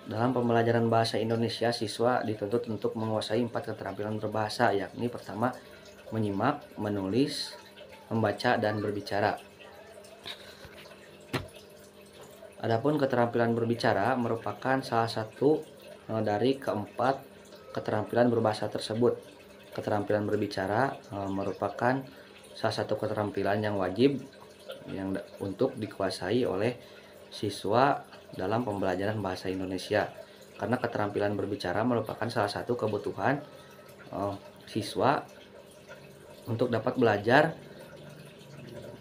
Dalam pembelajaran bahasa Indonesia, siswa dituntut untuk menguasai 4 keterampilan berbahasa, yakni pertama, menyimak, menulis, membaca, dan berbicara. Adapun keterampilan berbicara merupakan salah satu dari keempat keterampilan berbahasa tersebut. Keterampilan berbicara merupakan salah satu keterampilan yang wajib untuk dikuasai oleh siswa dalam pembelajaran bahasa Indonesia. Karena keterampilan berbicara merupakan salah satu kebutuhan siswa untuk dapat belajar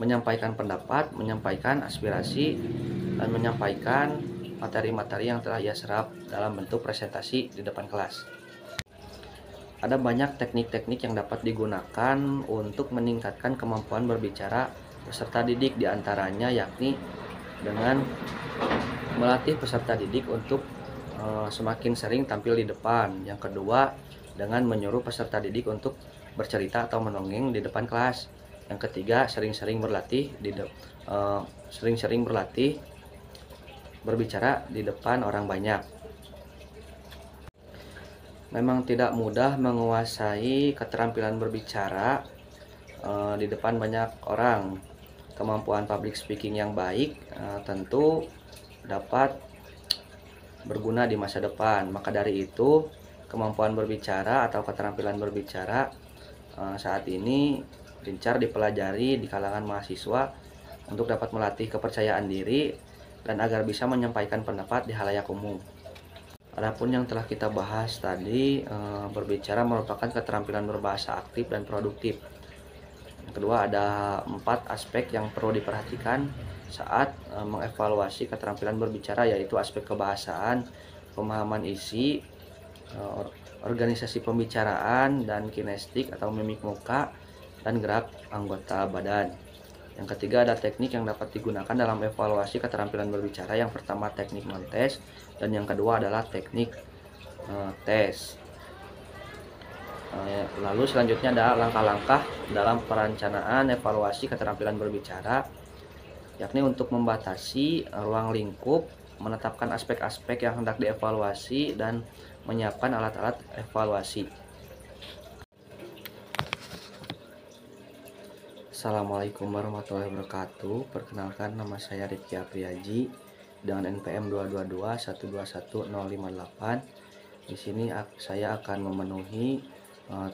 menyampaikan pendapat, menyampaikan aspirasi, dan menyampaikan materi-materi yang telah ia serap dalam bentuk presentasi di depan kelas. Ada banyak teknik-teknik yang dapat digunakan untuk meningkatkan kemampuan berbicara peserta didik, diantaranya yakni dengan melatih peserta didik untuk semakin sering tampil di depan. Yang kedua, dengan menyuruh peserta didik untuk bercerita atau mendongeng di depan kelas. Yang ketiga, sering-sering berlatih berbicara di depan orang banyak. Memang tidak mudah menguasai keterampilan berbicara di depan banyak orang. Kemampuan public speaking yang baik tentu dapat berguna di masa depan. Maka dari itu, kemampuan berbicara atau keterampilan berbicara saat ini gencar dipelajari di kalangan mahasiswa untuk dapat melatih kepercayaan diri dan agar bisa menyampaikan pendapat di halayak umum. Adapun yang telah kita bahas tadi, berbicara merupakan keterampilan berbahasa aktif dan produktif. Yang kedua, ada 4 aspek yang perlu diperhatikan saat mengevaluasi keterampilan berbicara, yaitu aspek kebahasaan, pemahaman isi, organisasi pembicaraan, dan kinestik atau mimik muka, dan gerak anggota badan. Yang ketiga, ada teknik yang dapat digunakan dalam evaluasi keterampilan berbicara. Yang pertama, teknik non-tes, dan yang kedua adalah teknik tes. Lalu selanjutnya ada langkah-langkah dalam perencanaan evaluasi keterampilan berbicara, yakni untuk membatasi ruang lingkup, menetapkan aspek-aspek yang hendak dievaluasi, dan menyiapkan alat-alat evaluasi. Assalamualaikum warahmatullahi wabarakatuh. Perkenalkan, nama saya Rifki Apriaji dengan NPM 222121058. Di sini saya akan memenuhi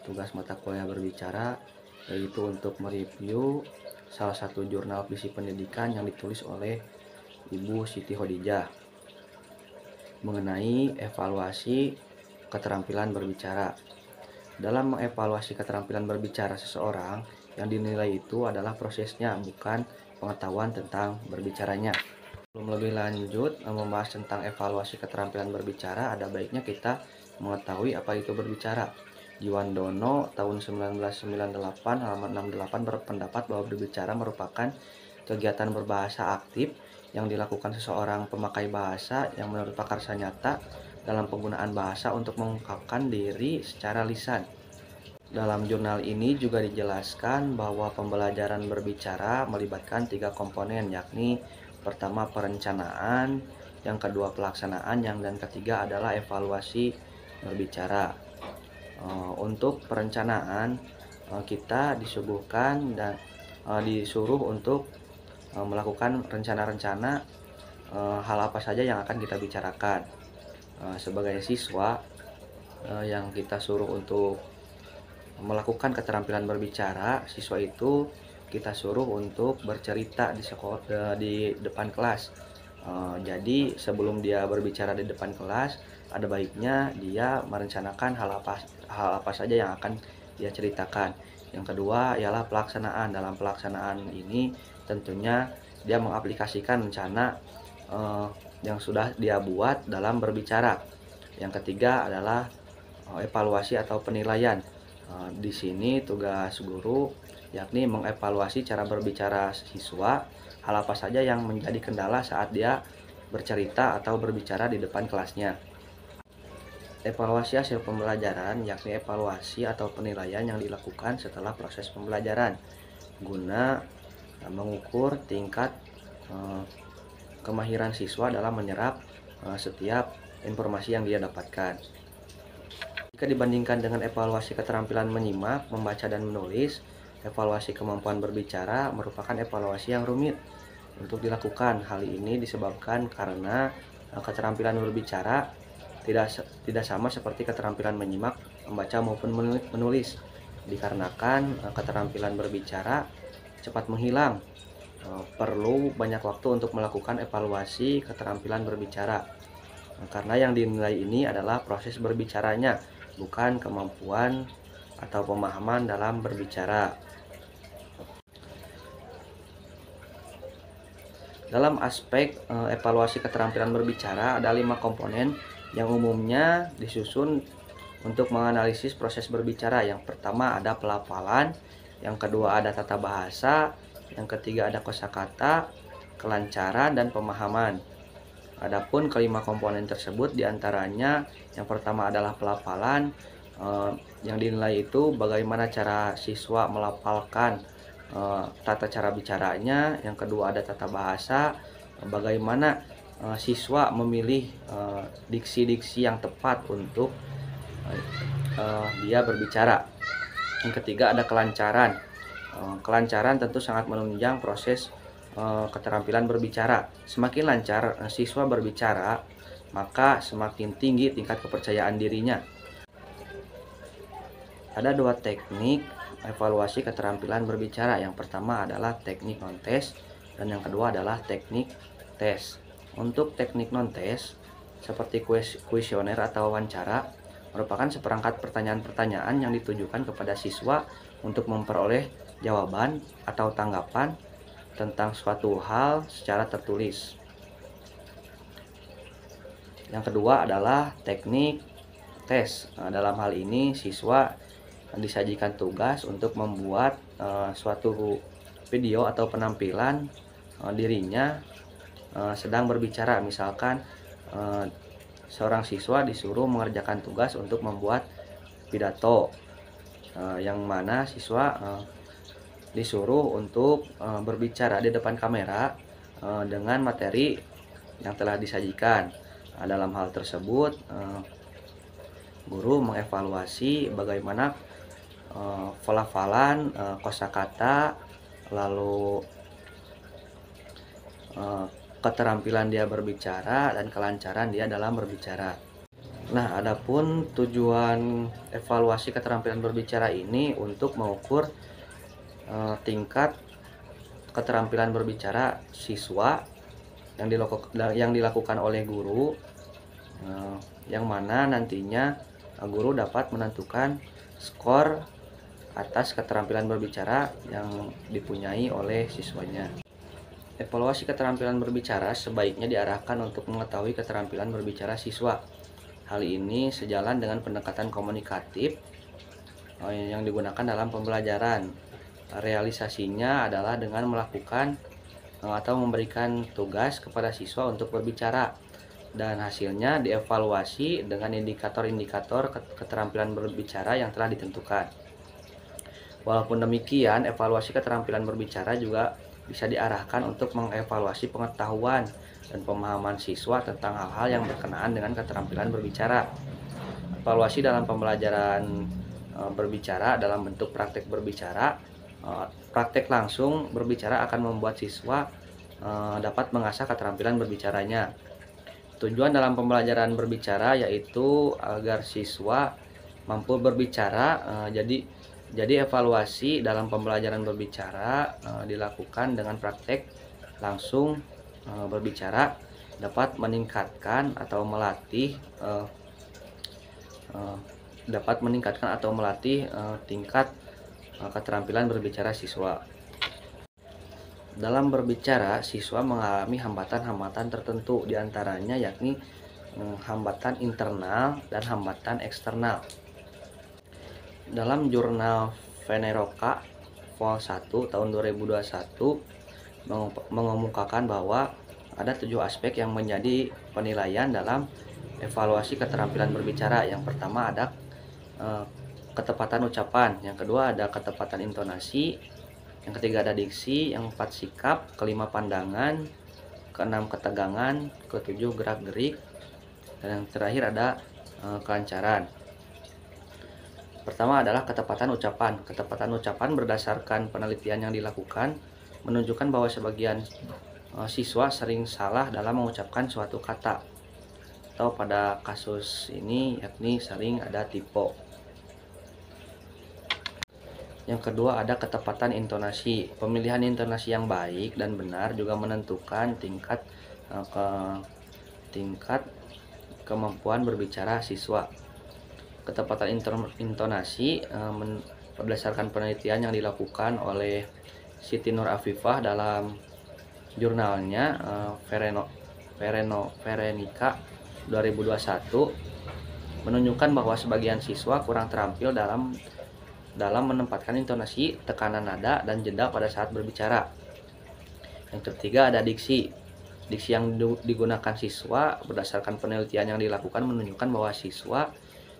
tugas mata kuliah berbicara, yaitu untuk mereview salah satu jurnal visi pendidikan yang ditulis oleh Ibu Siti Khadijah mengenai evaluasi keterampilan berbicara. Dalam mengevaluasi keterampilan berbicara seseorang, yang dinilai itu adalah prosesnya, bukan pengetahuan tentang berbicaranya. Sebelum lebih lanjut membahas tentang evaluasi keterampilan berbicara, ada baiknya kita mengetahui apa itu berbicara. Jiwandono tahun 1998 halaman 68 berpendapat bahwa berbicara merupakan kegiatan berbahasa aktif yang dilakukan seseorang pemakai bahasa yang menurut pakar nyata dalam penggunaan bahasa untuk mengungkapkan diri secara lisan. Dalam jurnal ini juga dijelaskan bahwa pembelajaran berbicara melibatkan 3 komponen, yakni pertama perencanaan, yang kedua pelaksanaan, dan ketiga adalah evaluasi berbicara. Untuk perencanaan, kita disuguhkan dan disuruh untuk melakukan rencana-rencana hal apa saja yang akan kita bicarakan. Sebagai siswa yang kita suruh untuk melakukan keterampilan berbicara, siswa itu kita suruh untuk bercerita di sekolah, di depan kelas. Jadi sebelum dia berbicara di depan kelas, ada baiknya dia merencanakan hal apa saja yang akan dia ceritakan. Yang kedua ialah pelaksanaan. Dalam pelaksanaan ini tentunya dia mengaplikasikan rencana yang sudah dia buat dalam berbicara. Yang ketiga adalah evaluasi atau penilaian. Di sini tugas guru yakni mengevaluasi cara berbicara siswa, hal apa saja yang menjadi kendala saat dia bercerita atau berbicara di depan kelasnya. Evaluasi hasil pembelajaran yakni evaluasi atau penilaian yang dilakukan setelah proses pembelajaran guna mengukur tingkat kemahiran siswa dalam menyerap setiap informasi yang dia dapatkan. Jika dibandingkan dengan evaluasi keterampilan menyimak, membaca, dan menulis, evaluasi kemampuan berbicara merupakan evaluasi yang rumit untuk dilakukan. Hal ini disebabkan karena keterampilan berbicara tidak sama seperti keterampilan menyimak, membaca maupun menulis. Dikarenakan keterampilan berbicara cepat menghilang, perlu banyak waktu untuk melakukan evaluasi keterampilan berbicara. Karena yang dinilai ini adalah proses berbicaranya, bukan kemampuan atau pemahaman dalam berbicara. Dalam aspek evaluasi keterampilan berbicara, ada 5 komponen yang umumnya disusun untuk menganalisis proses berbicara. Yang pertama ada pelafalan, yang kedua ada tata bahasa, yang ketiga ada kosakata, kelancaran, dan pemahaman. Adapun kelima komponen tersebut diantaranya yang pertama adalah pelafalan, yang dinilai itu bagaimana cara siswa melafalkan tata cara bicaranya. Yang kedua ada tata bahasa, bagaimana siswa memilih diksi-diksi yang tepat untuk dia berbicara. Yang ketiga ada kelancaran. Kelancaran tentu sangat menunjang proses keterampilan berbicara. Semakin lancar siswa berbicara, maka semakin tinggi tingkat kepercayaan dirinya. Ada 2 teknik evaluasi keterampilan berbicara. Yang pertama adalah teknik non-tes dan yang kedua adalah teknik tes. Untuk teknik non-tes seperti kuesioner atau wawancara merupakan seperangkat pertanyaan-pertanyaan yang ditujukan kepada siswa untuk memperoleh jawaban atau tanggapan tentang suatu hal secara tertulis. Yang kedua adalah teknik tes. Dalam hal ini siswa disajikan tugas untuk membuat suatu video atau penampilan dirinya sedang berbicara. Misalkan seorang siswa disuruh mengerjakan tugas untuk membuat pidato, yang mana siswa disuruh untuk berbicara di depan kamera dengan materi yang telah disajikan. Dalam hal tersebut guru mengevaluasi bagaimana pelafalan, kosakata, lalu keterampilan dia berbicara dan kelancaran dia dalam berbicara. Nah, adapun tujuan evaluasi keterampilan berbicara ini untuk mengukur tingkat keterampilan berbicara siswa yang dilakukan oleh guru, yang mana nantinya guru dapat menentukan skor atas keterampilan berbicara yang dipunyai oleh siswanya. Evaluasi keterampilan berbicara sebaiknya diarahkan untuk mengetahui keterampilan berbicara siswa. Hal ini sejalan dengan pendekatan komunikatif yang digunakan dalam pembelajaran. Realisasinya adalah dengan melakukan atau memberikan tugas kepada siswa untuk berbicara, dan hasilnya dievaluasi dengan indikator-indikator keterampilan berbicara yang telah ditentukan. Walaupun demikian, evaluasi keterampilan berbicara juga bisa diarahkan untuk mengevaluasi pengetahuan dan pemahaman siswa tentang hal-hal yang berkenaan dengan keterampilan berbicara. Evaluasi dalam pembelajaran berbicara dalam bentuk praktek berbicara. Praktek langsung berbicara akan membuat siswa dapat mengasah keterampilan berbicaranya. Tujuan dalam pembelajaran berbicara yaitu agar siswa mampu berbicara. Jadi evaluasi dalam pembelajaran berbicara dilakukan dengan praktek langsung berbicara dapat meningkatkan atau melatih tingkat keterampilan berbicara siswa. Dalam berbicara, siswa mengalami hambatan-hambatan tertentu, diantaranya yakni hambatan internal dan hambatan eksternal. Dalam jurnal Veneroka Vol 1 tahun 2021 mengemukakan bahwa ada 7 aspek yang menjadi penilaian dalam evaluasi keterampilan berbicara. Yang pertama ada ketepatan ucapan, yang kedua ada ketepatan intonasi, yang ketiga ada diksi, yang keempat sikap, kelima pandangan, keenam ketegangan, ketujuh gerak-gerik, Dan yang terakhir ada kelancaran. Pertama adalah ketepatan ucapan. Ketepatan ucapan berdasarkan penelitian yang dilakukan menunjukkan bahwa sebagian siswa sering salah dalam mengucapkan suatu kata, atau pada kasus ini yakni sering ada typo. Yang kedua ada ketepatan intonasi. Pemilihan intonasi yang baik dan benar juga menentukan tingkat kemampuan berbicara siswa. Ketepatan intonasi berdasarkan penelitian yang dilakukan oleh Siti Nur Afifah dalam jurnalnya Verenica 2021 menunjukkan bahwa sebagian siswa kurang terampil dalam menempatkan intonasi, tekanan nada, dan jeda pada saat berbicara. Yang ketiga ada diksi. Diksi yang digunakan siswa berdasarkan penelitian yang dilakukan menunjukkan bahwa siswa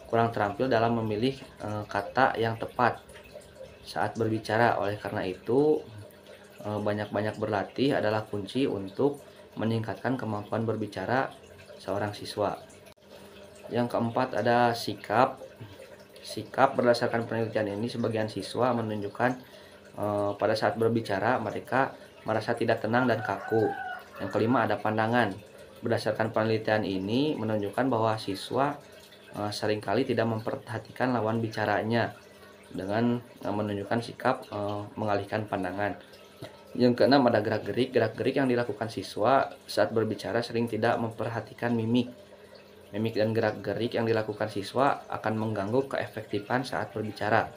kurang terampil dalam memilih kata yang tepat saat berbicara. Oleh karena itu, banyak-banyak berlatih adalah kunci untuk meningkatkan kemampuan berbicara seorang siswa. Yang keempat ada sikap. Sikap berdasarkan penelitian ini sebagian siswa menunjukkan pada saat berbicara mereka merasa tidak tenang dan kaku. Yang kelima ada pandangan. Berdasarkan penelitian ini menunjukkan bahwa siswa seringkali tidak memperhatikan lawan bicaranya dengan menunjukkan sikap mengalihkan pandangan. Yang keenam ada gerak-gerik. Gerak-gerik yang dilakukan siswa saat berbicara sering tidak memperhatikan mimik. Mimik dan gerak-gerik yang dilakukan siswa akan mengganggu keefektifan saat berbicara.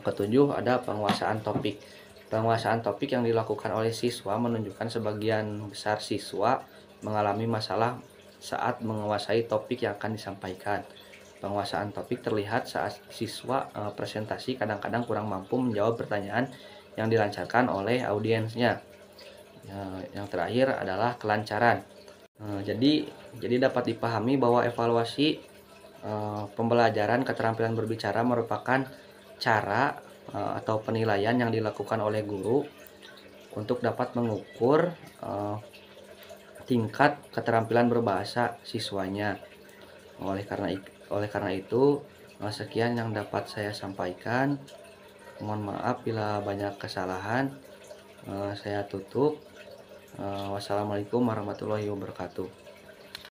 Ketujuh ada penguasaan topik. Penguasaan topik yang dilakukan oleh siswa menunjukkan sebagian besar siswa mengalami masalah saat menguasai topik yang akan disampaikan. Penguasaan topik terlihat saat siswa presentasi kadang-kadang kurang mampu menjawab pertanyaan yang dilancarkan oleh audiensnya. Yang terakhir adalah kelancaran. Jadi dapat dipahami bahwa evaluasi pembelajaran keterampilan berbicara merupakan cara atau penilaian yang dilakukan oleh guru untuk dapat mengukur tingkat keterampilan berbahasa siswanya. Oleh karena itu, sekian yang dapat saya sampaikan. Mohon maaf bila banyak kesalahan. Saya tutup. Wassalamualaikum warahmatullahi wabarakatuh.